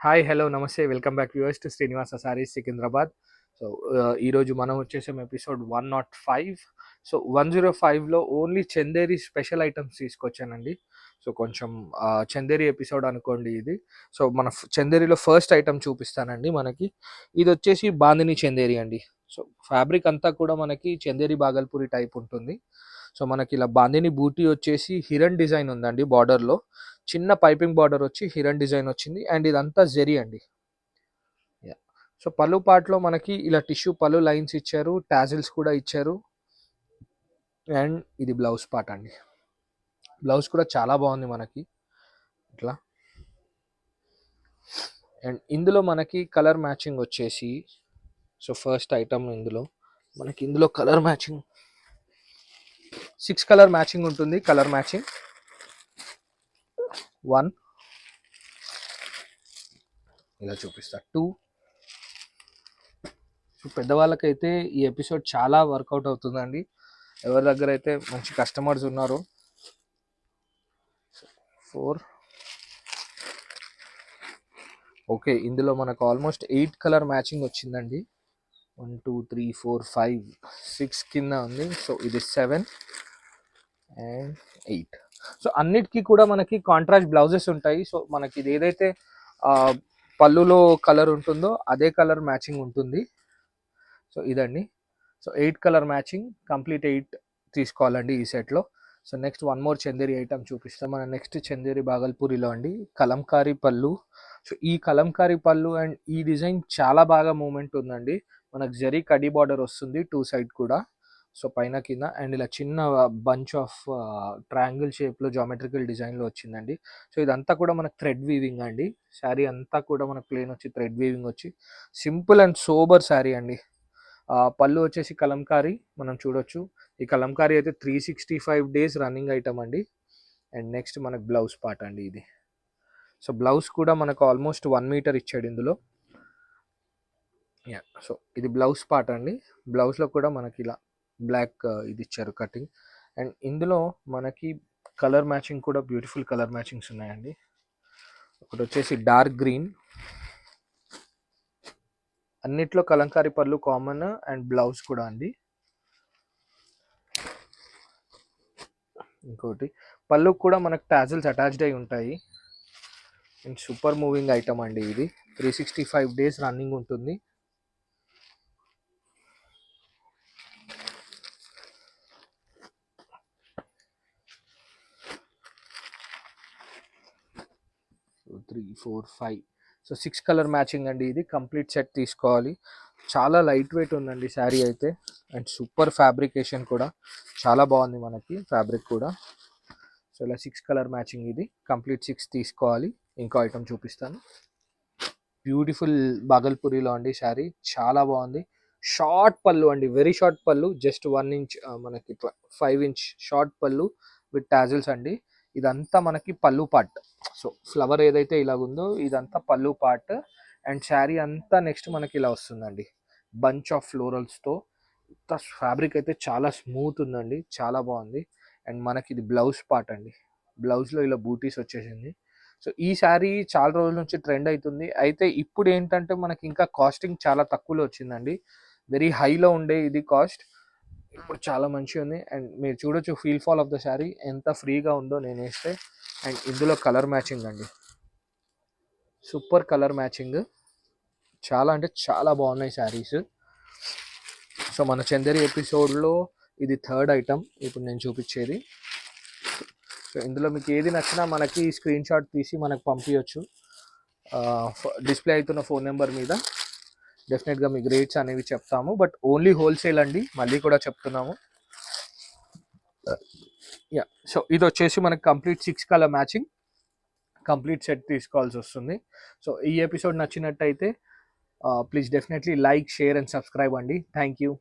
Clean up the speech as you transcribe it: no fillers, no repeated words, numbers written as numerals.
Hi, hello, నమస్తే. Welcome back viewers to Srinivasa sarees Secunderabad. So, ఈరోజు మనం వచ్చేసాం ఎపిసోడ్ 105. సో, 105లో ఓన్లీ చందేరి స్పెషల్ ఐటమ్స్ తీసుకొచ్చానండి. సో, కొంచెం చందేరి ఎపిసోడ్ అనుకోండి ఇది. సో, మన చందేరిలో ఫస్ట్ ఐటమ్ చూపిస్తానండి మనకి. ఇది వచ్చేసి బాందిని చందేరి అండి. సో, ఫ్యాబ్రిక్ అంతా కూడా మనకి చందేరి బాగల్పూరి టైప్ ఉంటుంది. సో, మనకి ఇలా బాందిని బూటీ వచ్చేసి హిరన్ డిజైన్ ఉందండి బార్డర్లో. చిన్న పైపింగ్ బార్డర్ వచ్చి హిరన్ డిజైన్ వచ్చింది అండ్ ఇదంతా జెరీ అండి. సో పళ్ళు పార్ట్లో మనకి ఇలా టిష్యూ పళ్ళు లైన్స్ ఇచ్చారు, టాజిల్స్ కూడా ఇచ్చారు. అండ్ ఇది బ్లౌజ్ పార్ట్ అండి. బ్లౌజ్ కూడా చాలా బాగుంది మనకి ఇట్లా. అండ్ ఇందులో మనకి కలర్ మ్యాచింగ్ వచ్చేసి, సో ఫస్ట్ ఐటమ్ ఇందులో కలర్ మ్యాచింగ్ 6 కలర్ మ్యాచింగ్ ఉంటుంది. కలర్ మ్యాచింగ్ 1 ఇలా చూపిస్తా, 2. సో పెద్దవాళ్ళకైతే ఈ ఎపిసోడ్ చాలా వర్కౌట్ అవుతుందండి. ఎవరి దగ్గర అయితే మంచి కస్టమర్స్ ఉన్నారో. 4. ఓకే, ఇందులో మనకు ఆల్మోస్ట్ 8 కలర్ మ్యాచింగ్ వచ్చిందండి. 1 2 3 4 5 6 కింద ఉంది. సో ఇది 7 అండ్ 8. సో అన్నిటికీ కూడా మనకి కాంట్రాస్ట్ బ్లౌజెస్ ఉంటాయి. సో మనకి ఇది ఏదైతే పళ్ళులో కలర్ ఉంటుందో అదే కలర్ మ్యాచింగ్ ఉంటుంది. సో ఇదండి. సో 8 కలర్ మ్యాచింగ్, కంప్లీట్ 8 తీసుకోవాలండి ఈ సెట్లో. So next one more Chanderi item చూపిస్తాం. మన నెక్స్ట్ చందేరి బాగల్పూరిలో అండి కలంకారీ పళ్ళు. సో ఈ కలంకారీ పళ్ళు అండ్ ఈ డిజైన్ చాలా బాగా మూమెంట్ ఉందండి. మనకు జరీ కడీ బార్డర్ వస్తుంది 2 సైడ్ కూడా. సో పైన కింద అండ్ ఇలా చిన్న బంచ్ ఆఫ్ ట్రయాంగిల్ షేప్లో జామెట్రికల్ డిజైన్లో వచ్చిందండి. సో ఇదంతా కూడా మనకు థ్రెడ్ వీవింగ్ అండి. శారీ అంతా కూడా మనకు ప్లేన్ వచ్చి థ్రెడ్ వీవింగ్ వచ్చి సింపుల్ అండ్ సోబర్ శారీ అండి. పళ్ళు వచ్చేసి కలంకారీ మనం చూడొచ్చు. ఈ కలంకారీ అయితే 365 డేస్ రన్నింగ్ ఐటమ్ అండి. అండ్ నెక్స్ట్ మనకు బ్లౌజ్ పార్ట్ అండి ఇది. సో బ్లౌజ్ కూడా మనకు ఆల్మోస్ట్ 1 మీటర్ ఇచ్చాడు ఇందులో. సో ఇది బ్లౌజ్ పార్ట్ అండి. బ్లౌజ్లో కూడా మనకి ఇలా బ్లాక్ ఇది ఇచ్చారు కటింగ్. అండ్ ఇందులో మనకి కలర్ మ్యాచింగ్ కూడా బ్యూటిఫుల్ కలర్ మ్యాచింగ్స్ ఉన్నాయండి. ఒకటి వచ్చేసి డార్క్ గ్రీన్, అన్నిట్లో కలంకారీ పళ్ళు కామన్ అండ్ బ్లౌజ్ కూడా అండి. ఇంకోటి పళ్ళు కూడా మనకు టాజిల్స్ అటాచ్డ్ అయి ఉంటాయి. అండ్ సూపర్ మూవింగ్ ఐటమ్ అండి ఇది. 365 డేస్ రన్నింగ్ ఉంటుంది. సో 3 4 5 సో 6 కలర్ మ్యాచింగ్ అండి ఇది. కంప్లీట్ సెట్ తీసుకోవాలి. చాలా లైట్ వెయిట్ ఉందండి శారీ అయితే. అండ్ సూపర్ ఫ్యాబ్రికేషన్ కూడా చాలా బాగుంది మనకి ఫ్యాబ్రిక్ కూడా. సో ఇలా 6 కలర్ మ్యాచింగ్ ఇది. కంప్లీట్ 6 తీసుకోవాలి. ఇంకో ఐటమ్ చూపిస్తాను. బ్యూటిఫుల్ బాగల్పూరిలో అండి శారీ చాలా బాగుంది. షార్ట్ పళ్ళు అండి, వెరీ షార్ట్ పళ్ళు. జస్ట్ 1 ఇంచ్ మనకి 5 ఇంచ్ షార్ట్ పళ్ళు విత్ టాజిల్స్ అండి. ఇదంతా మనకి పళ్ళు పార్ట్. సో ఫ్లవర్ ఏదైతే ఇలాగుందో ఇదంతా పళ్ళు పార్ట్. అండ్ శారీ అంతా నెక్స్ట్ మనకి ఇలా వస్తుందండి, బంచ్ ఆఫ్ ఫ్లోరల్స్తో. ఫ్యాబ్రిక్ అయితే చాలా స్మూత్ ఉందండి, చాలా బాగుంది. అండ్ మనకి ఇది బ్లౌజ్ పార్ట్ అండి. బ్లౌజ్లో ఇలా బూటీస్ వచ్చేసింది. సో ఈ శారీ చాలా రోజుల నుంచి ట్రెండ్ అవుతుంది. అయితే ఇప్పుడు ఏంటంటే మనకి ఇంకా కాస్టింగ్ చాలా తక్కువలో వచ్చిందండి. వెరీ హైలో ఉండే ఇది కాస్ట్, ఇప్పుడు చాలా మంచిగా ఉంది. అండ్ మీరు చూడొచ్చు feel fall of the sari ఎంత ఫ్రీగా ఉందో నేను వేస్తే. అండ్ ఇందులో కలర్ మ్యాచింగ్ అండి, సూపర్ కలర్ మ్యాచింగ్. చాలా అంటే చాలా బాగున్నాయి శారీస్. సో మన చందేరి ఎపిసోడ్లో ఇది థర్డ్ ఐటమ్ ఇప్పుడు నేను చూపించేది. సో ఇందులో మీకు ఏది నచ్చినా మనకి స్క్రీన్ షాట్ తీసి మనకు పంపించవచ్చు డిస్ప్లే అవుతున్న ఫోన్ నెంబర్ మీద. డెఫినెట్గా మీకు రేట్స్ అనేవి చెప్తాము, బట్ ఓన్లీ హోల్సేల్ అండి, మళ్ళీ కూడా చెప్తున్నాము. సో ఇది వచ్చేసి మనకి complete 6 colour matching, complete set తీసుకోవాల్సి వస్తుంది. సో ఈ ఎపిసోడ్ నచ్చినట్టయితే please definitely like, share and subscribe అండి. Thank you.